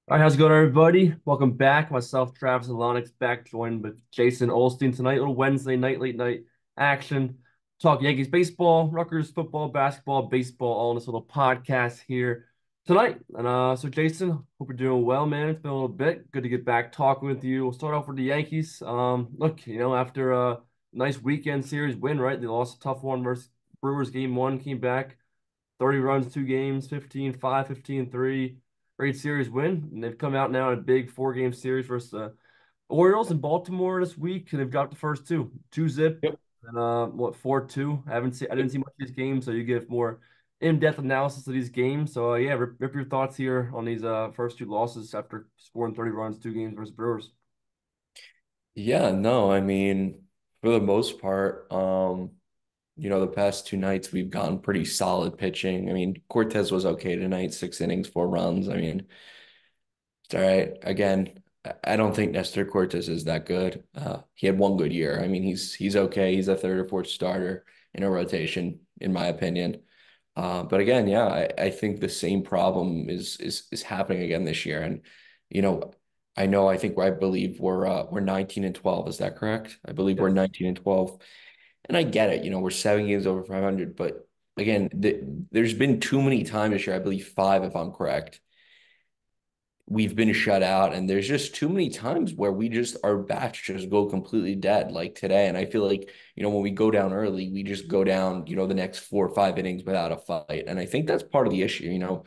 All right, how's it going, everybody? Welcome back. Myself, Travis and Lonix, back joined with Jason Ohlstein tonight. Little Wednesday night, late night action. Talk Yankees baseball, Rutgers football, basketball, baseball, all in this little podcast here tonight. And Jason, hope you're doing well, man. It's been a little bit. Good to get back talking with you. We'll start off with the Yankees. Look, after a nice weekend series win, right? They lost a tough one versus Brewers game one, came back 30 runs, two games, 15-5, 15-3. Great series win. And they've come out now in a big four-game series versus the Orioles in Baltimore this week. And they've dropped the first two, 2-zip, Yep. and 4-2. I didn't see much of these games, so you give more in-depth analysis of these games. So yeah, rip your thoughts here on these first two losses after scoring 30 runs, two games versus Brewers. Yeah, no, I mean, for the most part, the past two nights we've gotten pretty solid pitching. I mean, Cortez was okay tonight, 6 innings, 4 runs. I mean, it's all right. Again, I don't think Nestor Cortez is that good. He had one good year. I mean, he's okay. He's a third or fourth starter in a rotation, in my opinion. But again, yeah, I think the same problem is happening again this year. And you know, I think I believe we're 19 and 12. Is that correct? I believe we're Yes. 19 and 12. And I get it, we're 7 games over 500, but again, there's been too many times this year, I believe five if I'm correct. We've been shut out, and there's just too many times where we just our bats just go completely dead, like today. And I feel like, when we go down early, we just go down, the next 4 or 5 innings without a fight. And I think that's part of the issue.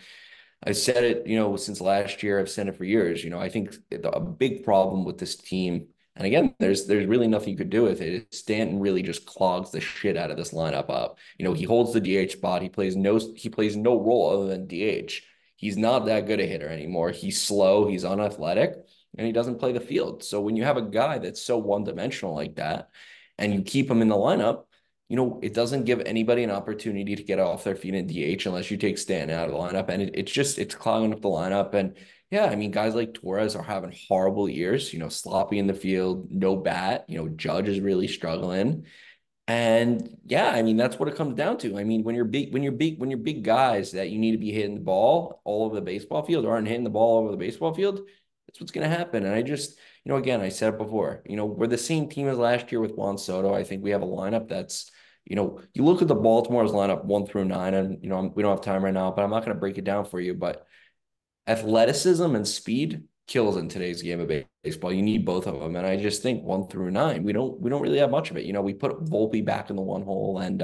I said it, since last year. I've said it for years. I think a big problem with this team, and again, there's really nothing you could do with it. Stanton really just clogs the shit out of this lineup up. He holds the DH spot. He plays no role other than DH. He's not that good a hitter anymore. He's slow. He's unathletic, and he doesn't play the field. So when you have a guy that's so one dimensional like that, and you keep him in the lineup, it doesn't give anybody an opportunity to get off their feet in DH unless you take Stanton out of the lineup. And it's clogging up the lineup. And yeah, I mean, guys like Torres are having horrible years, sloppy in the field, no bat, Judge is really struggling. And yeah, I mean, that's what it comes down to. I mean, when you're big guys that you need to be hitting the ball all over the baseball field aren't hitting the ball all over the baseball field, that's what's going to happen. And I just, again, I said it before, we're the same team as last year with Juan Soto. I think we have a lineup that's, you look at the Baltimore's lineup 1 through 9, and, we don't have time right now, but I'm not going to break it down for you. But athleticism and speed kills in today's game of baseball. You need both of them, and I just think 1 through 9, we don't really have much of it. We put Volpe back in the one hole, and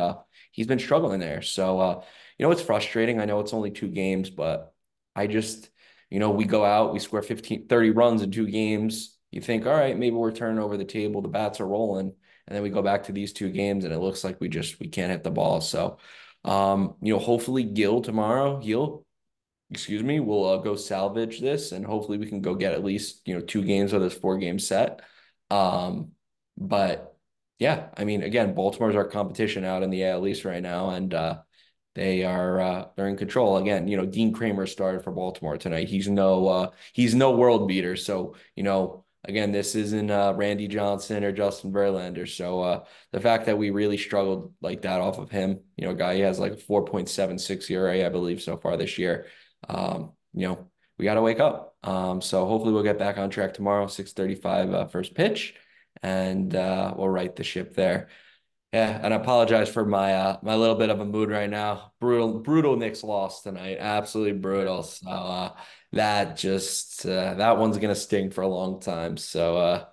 he's been struggling there. So it's frustrating. I know it's only 2 games, but I just we go out, we score 15, 30 runs in 2 games. You think, all right, maybe we're turning over the table, the bats are rolling, and then we go back to these 2 games, and it looks like we can't hit the ball. So hopefully Gil tomorrow, he'll excuse me, we'll go salvage this, and hopefully we can go get at least 2 games of this 4 game set. Um, but yeah, I mean, again, Baltimore's our competition out in the AL East right now, and they're in control again. Dean Kramer started for Baltimore tonight. He's no world beater. So again, this isn't Randy Johnson or Justin Verlander. So the fact that we really struggled like that off of him, a guy he has like a 4.76 ERA, I believe, so far this year. We got to wake up. So hopefully we'll get back on track tomorrow, 6:35 first pitch, and we'll right the ship there. Yeah, and I apologize for my little bit of a mood right now. Brutal Knicks loss tonight. Absolutely brutal. So that one's gonna sting for a long time. So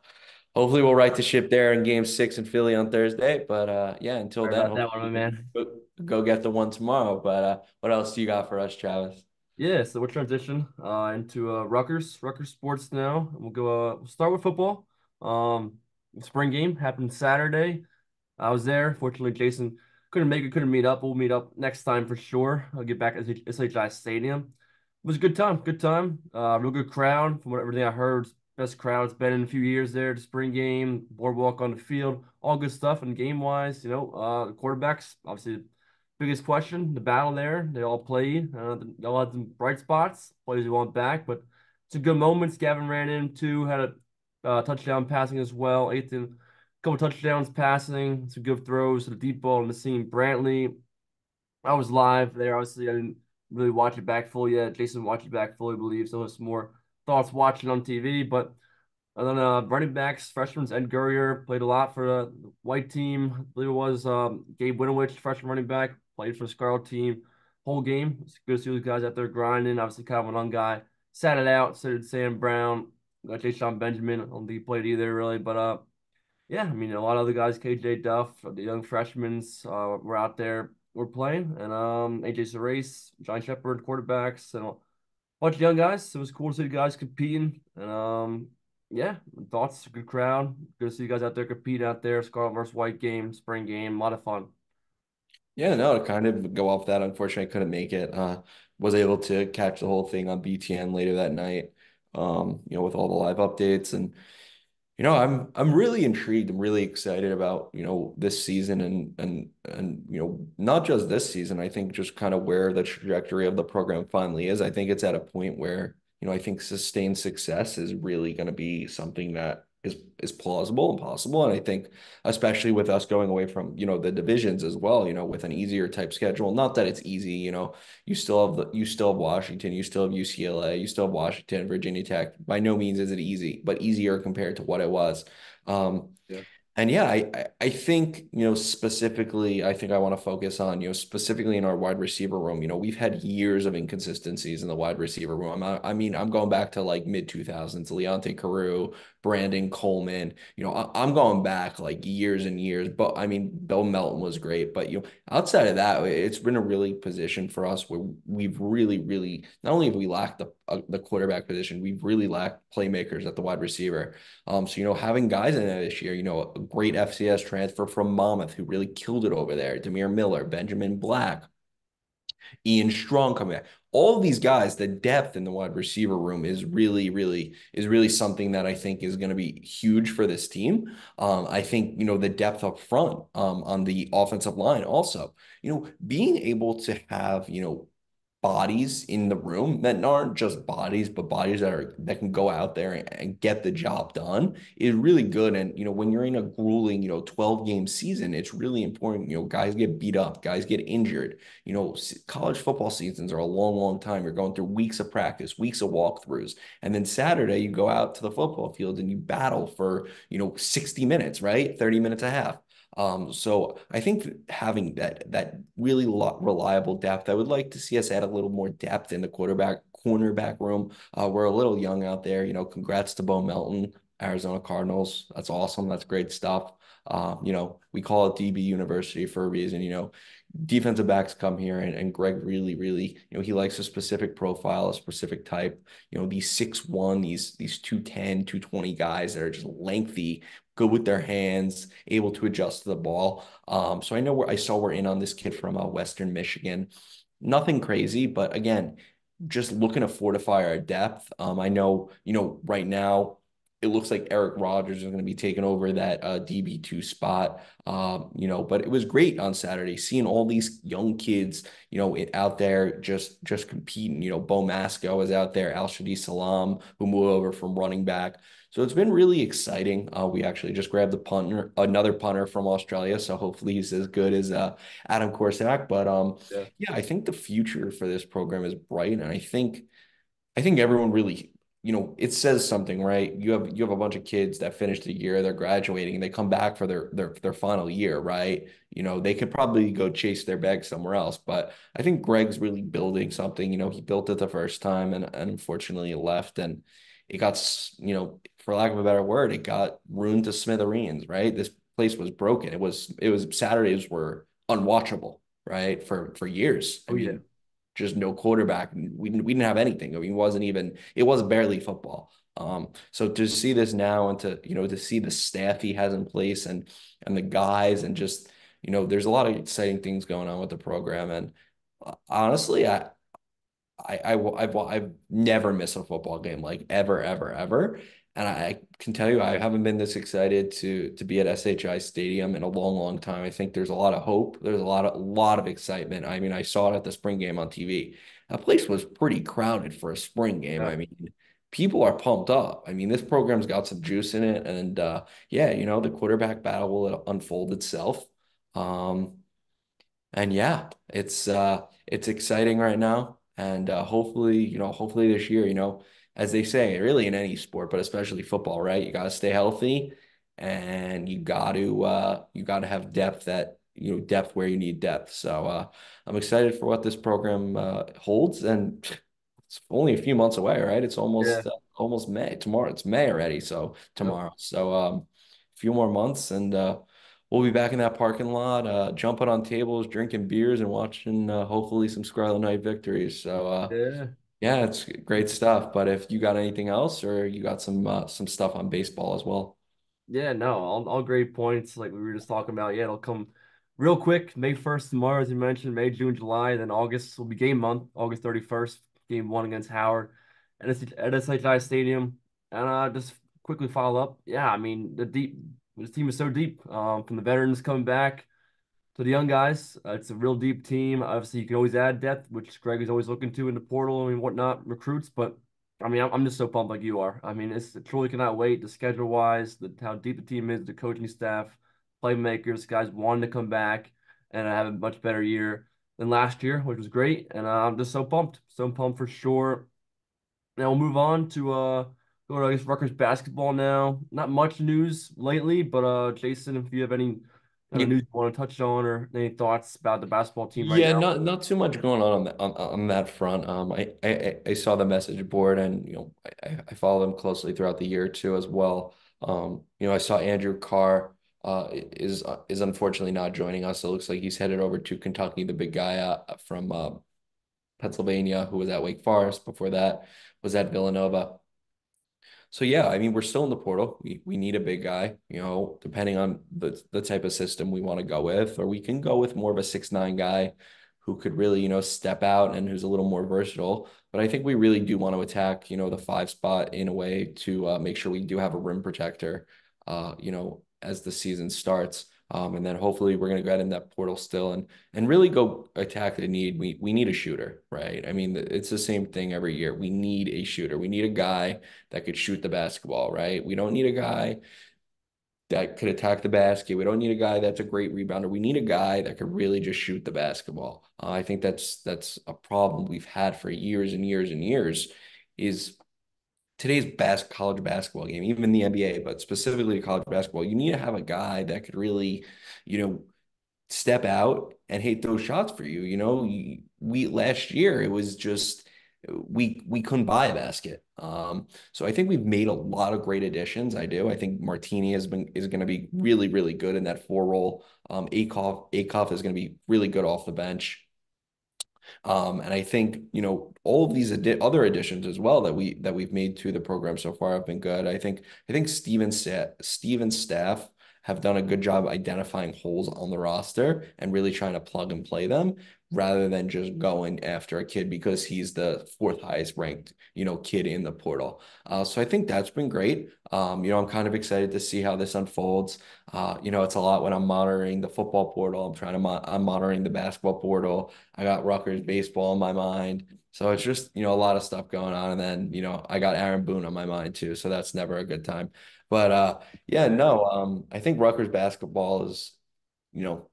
hopefully we'll right the ship there in game 6 in Philly on Thursday. But yeah, until Sorry then, about that hopefully one, my we can man. go get the one tomorrow. But what else do you got for us, Travis? Yeah, so we'll transition into Rutgers sports now. We'll start with football. Um, Spring game happened Saturday. I was there. Fortunately, Jason couldn't make it, couldn't meet up. We'll meet up next time for sure. I'll get back at SHI Stadium. It was a good time, good time. Real good crowd from what everything I heard. Best crowd it's been in a few years there. The spring game, boardwalk on the field, all good stuff. And game wise, the quarterbacks obviously biggest question, the battle there. They all played. They all had some bright spots, plays you want back, but some good moments. Gavin ran into, had a touchdown passing as well. Ethan, couple touchdowns passing, some good throws to the deep ball and the seam. Brantley, I was live there. Obviously, I didn't really watch it back full yet. Jason watched it back fully, I believe. So it's more thoughts watching on TV. But and then running backs, freshman's Ed Gurrier played a lot for the white team. I believe it was Gabe Winovich, freshman running back, played for the Scarlet team whole game. It's good to see those guys out there grinding. Obviously, kind of an young guy. Sat it out, so did Sam Brown. Got Jason Benjamin. I don't think he played either, really. But yeah, I mean, a lot of other guys, KJ Duff, the young freshmen, were out there, were playing. And AJ Sarace, John Shepard, quarterbacks, and bunch of young guys. It was cool to see the guys competing. And yeah, thoughts, good crowd. Good to see you guys out there competing out there. Scarlet versus White game, spring game, a lot of fun. Yeah, no, to kind of go off that, unfortunately, I couldn't make it. Was able to catch the whole thing on BTN later that night, with all the live updates. And I'm really intrigued. I'm really excited about, this season and not just this season. I think just kind of where the trajectory of the program finally is. I think it's at a point where, I think sustained success is really going to be something that is plausible and possible. And I think especially with us going away from, the divisions as well, with an easier type schedule. Not that it's easy, you still have Washington, you still have UCLA, you still have Washington, Virginia Tech. By no means is it easy, but easier compared to what it was. Um, Yeah. and yeah, I think, specifically, I think I want to focus on, specifically in our wide receiver room. We've had years of inconsistencies in the wide receiver room. I mean, I'm going back to like mid 2000s, Leonte Carew, Brandon Coleman. I'm going back like years and years. But I mean, Bill Melton was great. But, outside of that, it's been a really position for us where we've really, really, not only have we lacked the quarterback position, we've really lacked playmakers at the wide receiver. So, having guys in there this year, a great FCS transfer from Monmouth who really killed it over there, Demir Miller, Benjamin Black, Ian Strong coming back. All of these guys, the depth in the wide receiver room is really something that I think is going to be huge for this team. I think, the depth up front on the offensive line also, being able to have, bodies in the room that aren't just bodies, but bodies that can go out there and get the job done is really good. And when you're in a grueling 12 game season, it's really important. Guys get beat up, guys get injured. College football seasons are a long, long time. You're going through weeks of practice, weeks of walkthroughs, and then Saturday you go out to the football field and you battle for 60 minutes, right? 30 minutes a half. So I think having that really reliable depth, I would like to see us add a little more depth in the cornerback room. We're a little young out there. Congrats to Bo Melton, Arizona Cardinals. That's awesome. That's great stuff. We call it DB University for a reason. Defensive backs come here and Greg really, really, he likes a specific profile, a specific type. These 6'1", these 210, 220 guys that are just lengthy, good with their hands, able to adjust to the ball. So I saw we're in on this kid from Western Michigan. Nothing crazy, but again, just looking to fortify our depth. I know, right now it looks like Eric Rogers is going to be taking over that DB2 spot. But it was great on Saturday seeing all these young kids, out there just competing. Bo Masco is out there, Al Shadi Salam, who moved over from running back. So it's been really exciting. We actually just grabbed another punter from Australia. So hopefully he's as good as Adam Korsak. But Yeah. yeah, I think the future for this program is bright, and I think everyone really, it says something, right? You have a bunch of kids that finish the year, they're graduating, they come back for their final year, right? They could probably go chase their bag somewhere else, but I think Greg's really building something. He built it the first time and unfortunately it left, and it got, for lack of a better word, it got ruined to smithereens, right? This place was broken. It was Saturdays were unwatchable, right? For years. I Oh yeah. mean, just no quarterback. We didn't have anything. I mean, it was barely football. So to see this now and to see the staff he has in place and the guys and just, there's a lot of exciting things going on with the program. And honestly, I've never missed a football game like ever, ever, ever. And I can tell you, I haven't been this excited to be at SHI Stadium in a long, long time. I think there's a lot of hope. There's a lot of excitement. I mean, I saw it at the spring game on TV. That place was pretty crowded for a spring game. Yeah. I mean, people are pumped up. I mean, this program's got some juice in it, and yeah, the quarterback battle will unfold itself. Um, and yeah, it's exciting right now. And hopefully this year, as they say, really in any sport, but especially football, right? You got to stay healthy, and you got to have depth depth where you need depth. So I'm excited for what this program holds, and it's only a few months away, right? It's Yeah, almost May tomorrow. It's May already, so yep. tomorrow. So a few more months, and we'll be back in that parking lot, jumping on tables, drinking beers, and watching hopefully some Scarlet Knight victories. So Yeah. yeah, it's great stuff. But if you got anything else, or you got some stuff on baseball as well. Yeah, no, all great points. Like we were just talking about. Yeah, it'll come real quick. May 1st tomorrow, as you mentioned, May, June, July. Then August will be game month, August 31st, game one against Howard at SHI Stadium. And just quickly follow up. Yeah, I mean, this team is so deep. From the veterans coming back to the young guys. It's a real deep team. Obviously, you can always add depth, which Greg is always looking to in the portal and whatnot, recruits. But I mean, I'm just so pumped like you are. I mean, I truly cannot wait. The schedule wise, how deep the team is, the coaching staff, playmakers, guys wanting to come back and have a much better year than last year, which was great. And I'm just so pumped for sure. Now we'll move on to go to I guess Rutgers basketball now. Not much news lately, but Jason, if you have any kind of Yeah, news you want to touch on or any thoughts about the basketball team right yeah, now. not too much going on on that front. I saw the message board, and I follow them closely throughout the year too as well. I saw Andrew Carr is unfortunately not joining us. It looks like he's headed over to Kentucky, the big guy from Pennsylvania, who was at Wake Forest. Before that, was at Villanova. So yeah, I mean, we're still in the portal. We need a big guy, depending on the type of system we want to go with, or we can go with more of a 6'9" guy who could really, step out and who's a little more versatile. But I think we really do want to attack, the five spot in a way to make sure we do have a rim protector, as the season starts. And then hopefully we're going to go ahead in that portal still and really go attack the need. We need a shooter, right? I mean, it's the same thing every year. We need a shooter. We need a guy that could shoot the basketball, right? We don't need a guy that could attack the basket. We don't need a guy that's a great rebounder. We need a guy that could really just shoot the basketball. I think that's a problem we've had for years and years and years. Is today's college basketball game, even the NBA, but specifically college basketball, you need to have a guy that could really, you know, step out and hit those shots for you. We last year it was just we couldn't buy a basket. So I think we've made a lot of great additions. I do. I think Martini is going to be really really good in that four role. Akoff is going to be really good off the bench. And I think, all of these other additions as well that we've made to the program so far have been good. I think Steven's staff have done a good job identifying holes on the roster and really trying to plug and play them rather than just going after a kid because he's the fourth highest ranked, kid in the portal. So I think that's been great. I'm kind of excited to see how this unfolds. It's a lot when I'm monitoring the football portal. I'm monitoring the basketball portal. I got Rutgers baseball on my mind. So it's just, a lot of stuff going on. And then, I got Aaron Boone on my mind too. So that's never a good time. But yeah, Yeah. no, I think Rutgers basketball is, you know,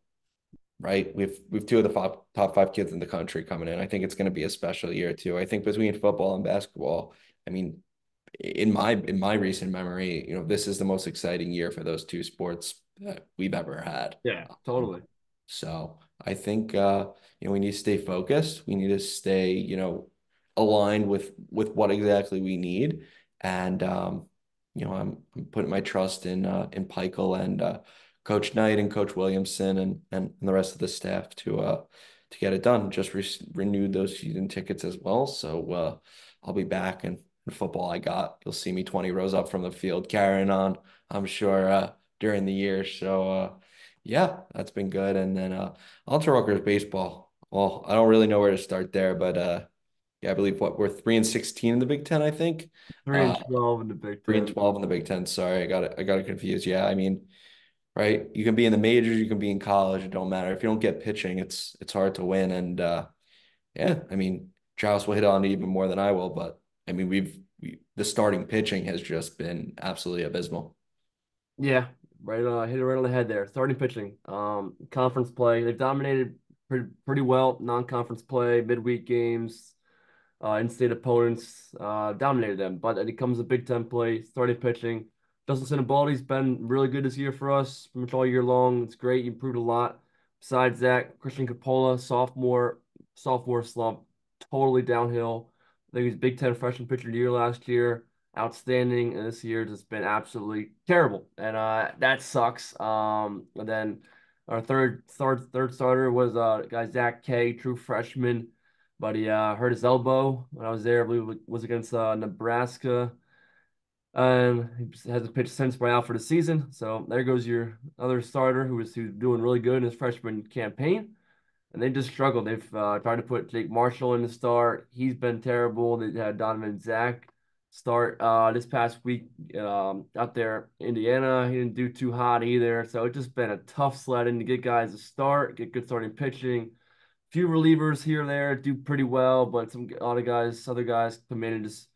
right. We've two of the top five kids in the country coming in. I think it's going to be a special year too. I think between football and basketball, I mean, in my recent memory, this is the most exciting year for those two sports that we've ever had. Yeah, Um, totally. so I think we need to stay focused. We need to stay, aligned with what exactly we need. And I'm putting my trust in Pikel and Coach Knight and Coach Williamson and the rest of the staff to get it done. Just renewed those season tickets as well. So I'll be back and in football I got. You'll see me 20 rows up from the field carrying on, I'm sure, during the year. So yeah, that's been good. And then on to Rutgers baseball. Well, I don't really know where to start there, but yeah, I believe we're 3-16 in the Big Ten, I think. Three Uh and 12 in the Big three and Ten. 12 in the Big Ten. Sorry, I got it confused. Yeah, I mean, right. You can be in the majors, you can be in college, it don't matter. If you don't get pitching, it's hard to win. And yeah, I mean, Travis will hit on it even more than I will, but I mean, the starting pitching has just been absolutely abysmal. Yeah, right. Hit it right on the head there. Starting pitching. Conference play. They've dominated pretty well. Non-conference play, midweek games. in-state opponents dominated them. But it becomes a Big Ten play, starting pitching. Dustin Sinobaldi's been really good this year for us, pretty much all year long. It's great. He improved a lot. Besides that, Christian Coppola, sophomore slump, totally downhill. I think he was Big Ten freshman pitcher of the year last year, outstanding, and this year has been absolutely terrible, and that sucks. And then our third starter was guy Zach K, true freshman, but he hurt his elbow when I was there. I believe it was against Nebraska. He hasn't pitched since, but out for the season. So there goes your other starter who's doing really good in his freshman campaign. And they just struggled. They've tried to put Jake Marshall in the start. He's been terrible. They had Donovan Zach start this past week out there in Indiana. He didn't do too hot either. So it's just been a tough sledding to get guys to start, get good starting pitching. Few relievers here and there do pretty well, but a lot of guys, other guys come in and just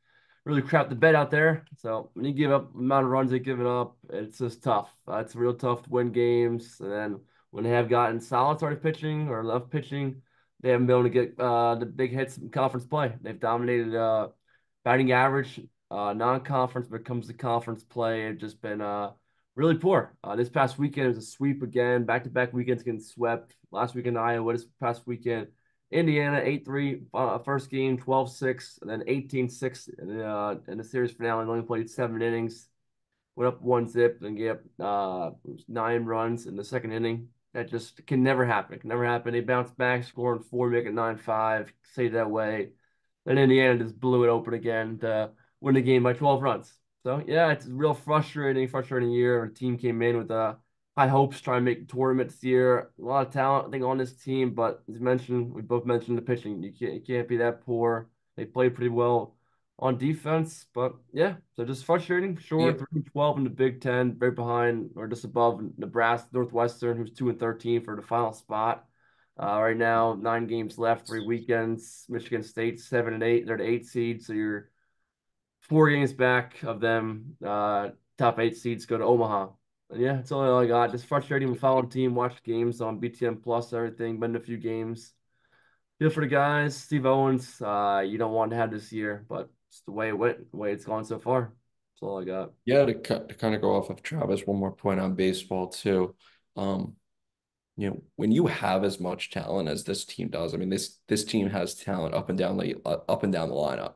really crap the bed out there. So when you give up the amount of runs they've given up, it's just tough. It's real tough to win games. And then when they have gotten solid starting pitching or left pitching, they haven't been able to get the big hits in conference play. They've dominated batting average, non-conference, but it comes to conference play, it's just been really poor. This past weekend was a sweep again, back-to-back weekends getting swept. Last weekend, Iowa, this past weekend, Indiana 8-3, first game 12-6, and then 18-6 in the series finale. They only played 7 innings, went up 1-zip, and gave up 9 runs in the second inning. That just can never happen. Can never happen. They bounced back, scoring 4, make it 9-5. Stayed that way. Then Indiana just blew it open again to win the game by 12 runs. So yeah, it's a real frustrating year. Our team came in with high hopes, trying to make the tournament this year. A lot of talent, I think, on this team, but as mentioned, we both mentioned the pitching. You can't be that poor. They played pretty well on defense, but yeah, so just frustrating. Sure, Yeah, 3-12 in the Big Ten, right behind or just above Nebraska, Northwestern, who's 2-13 for the final spot. Right now, 9 games left, 3 weekends. Michigan State 7-8, they're the 8 seed, so you're 4 games back of them. Top 8 seeds go to Omaha. And yeah, that's all I got. Just frustrating. We followed the team, watched games on BTN Plus, everything. Been to a few games. Feel for the guys. Steve Owens, you don't want to have this year, but it's the way it went, the way it's gone so far. That's all I got. yeah. To kind of go off of Travis, one more point on baseball too. Um, when you have as much talent as this team does, I mean, this team has talent up and down the lineup.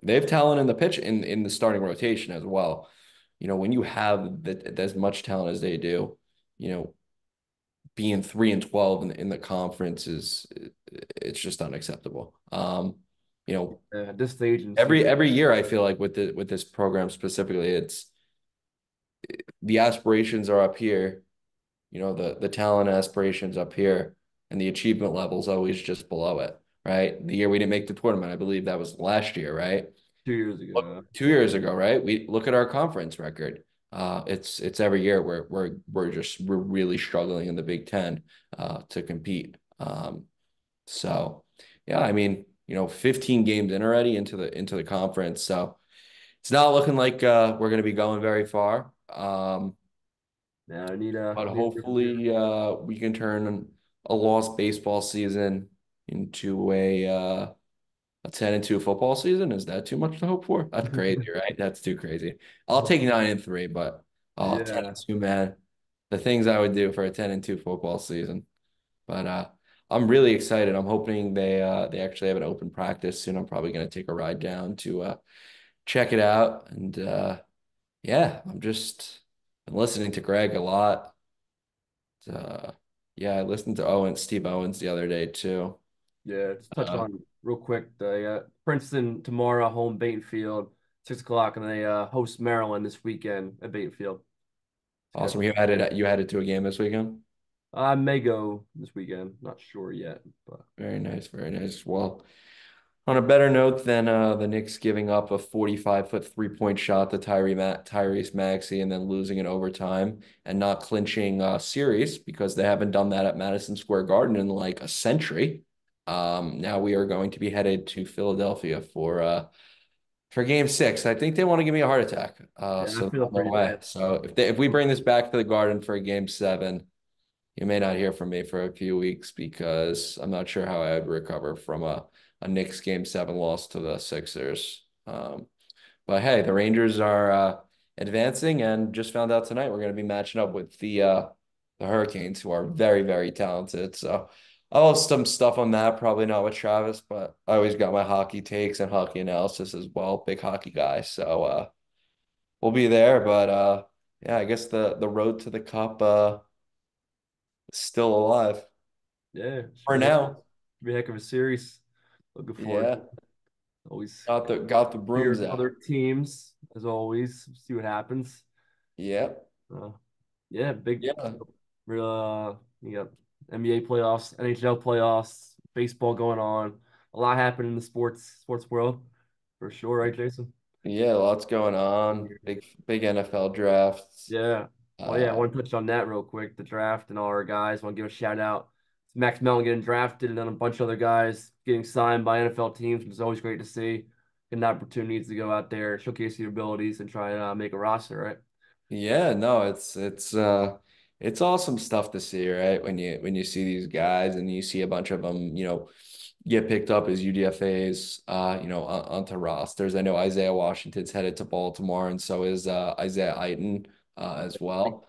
They have talent in the pitch in the starting rotation as well. When you have as much talent as they do, you know, being 3-12 in the conference it's just unacceptable. At this stage in the season, Every year I feel like with this program specifically, it's the aspirations are up here, the talent aspirations up here, and the achievement levels always just below it, right? The year we didn't make the tournament, I believe that was last year, right? 2 years Look, ago. 2 years ago, right? We look at our conference record. It's every year we're really struggling in the Big Ten to compete. So yeah, I mean, 15 games in already into the conference. So it's not looking like we're gonna be going very far. Yeah, But I need a different year. hopefully we can turn a lost baseball season into a 10-2 football season. Is that too much to hope for? That's crazy, right? That's too crazy. I'll take 9-3, but ten Yeah, and 2, man. The things I would do for a 10-2 football season. But I'm really excited. I'm hoping they actually have an open practice soon. I'm probably gonna take a ride down to check it out. And yeah, I'm just been listening to Greg a lot. Yeah, I listened to Steve Owens the other day too. yeah. Just touch Uh, on real quick. The Princeton tomorrow, home Baton Field, 6 o'clock, and they host Maryland this weekend at Baton Field. Awesome. Schedule. You headed to a game this weekend? I may go this weekend. Not sure yet, but Very nice, very nice. Well, on a better note than the Knicks giving up a 45-foot three-point shot to Tyrese Maxey and then losing in overtime and not clinching a series because they haven't done that at Madison Square Garden in like a century. Now we are going to be headed to Philadelphia for game 6. I think they want to give me a heart attack. yeah, I So feel on their pretty way. bad. So if we bring this back to the Garden for a game 7, you may not hear from me for a few weeks because I'm not sure how I would recover from a Knicks game seven loss to the Sixers. But hey, the Rangers are advancing, and just found out tonight we're going to be matching up with the Hurricanes, who are very, very talented. So I'll have some stuff on that. Probably not with Travis, but I always got my hockey takes and hockey analysis as well. Big hockey guy, so we'll be there. But yeah, I guess the road to the cup is still alive Yeah, for sure is. now. Be a heck of a series. Looking forward to Yeah, it. Always got the brooms cheer for other out. teams as always. See what happens. Yeah, Uh, yeah, big. yeah. You got NBA playoffs, NHL playoffs, baseball going on. A lot happening in the sports world for sure, right, Jason? Yeah, lots going on. Big NFL drafts. Yeah. Well, yeah, I Uh, want to touch on that real quick. The draft and all our guys. Want to give a shout out to Max Mellon getting drafted and then a bunch of other guys getting signed by NFL teams, which is always great to see. Getting opportunities to go out there, showcase your abilities, and try and make a roster, right? yeah, no, it's awesome stuff to see, right? When you see these guys and you see a bunch of them, get picked up as UDFA's, onto rosters. I know Isaiah Washington's headed to Baltimore, and so is Isaiah Aiton as well.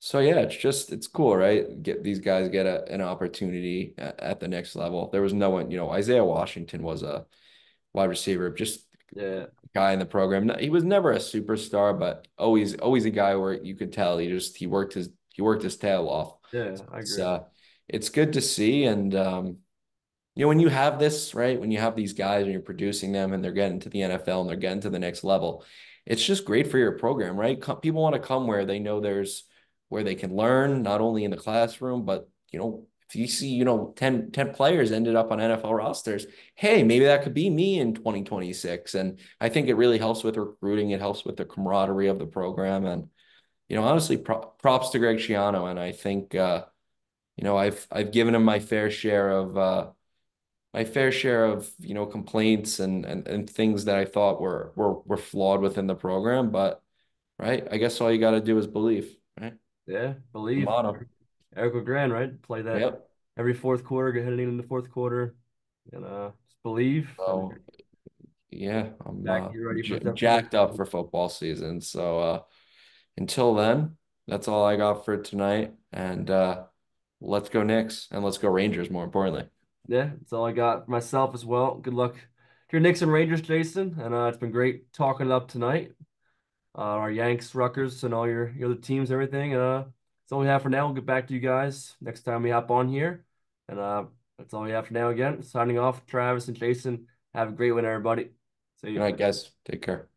So yeah, it's cool, right? Get these guys get an opportunity at the next level. There was no one, Isaiah Washington was a wide receiver, just Yeah, guy in the program. He was never a superstar, but always a guy where you could tell he worked his tail off. yeah, I It's agree. it's good to see, and when you have this, right, when you have these guys and you're producing them and they're getting to the NFL and they're getting to the next level, it's just great for your program, right? People want to come where they know there's where they can learn, not only in the classroom, but if you see, 10 players ended up on NFL rosters, hey, maybe that could be me in 2026. And I think it really helps with recruiting. It helps with the camaraderie of the program. And, honestly, props to Greg Schiano. And I think, I've given him my fair share of complaints and things that I thought were flawed within the program. But right, I guess all you got to do is believe, right? Yeah, The believe. motto. Eric Grand, right? Play that Yep. every fourth quarter, get heading into the fourth quarter, and just believe and So yeah, I'm back you ready for September. jacked up for football season. So until then, that's all I got for tonight. And let's go Knicks and let's go Rangers. More importantly. Yeah, that's all I got for myself as well. Good luck to your Knicks and Rangers, Jason. And it's been great talking it up tonight. Our Yanks, Rutgers, and all your other teams, everything. That's all we have for now. We'll get back to you guys next time we hop on here. And that's all we have for now again. Signing off, Travis and Jason. Have a great one, everybody. See Good you. night, guys. Take care.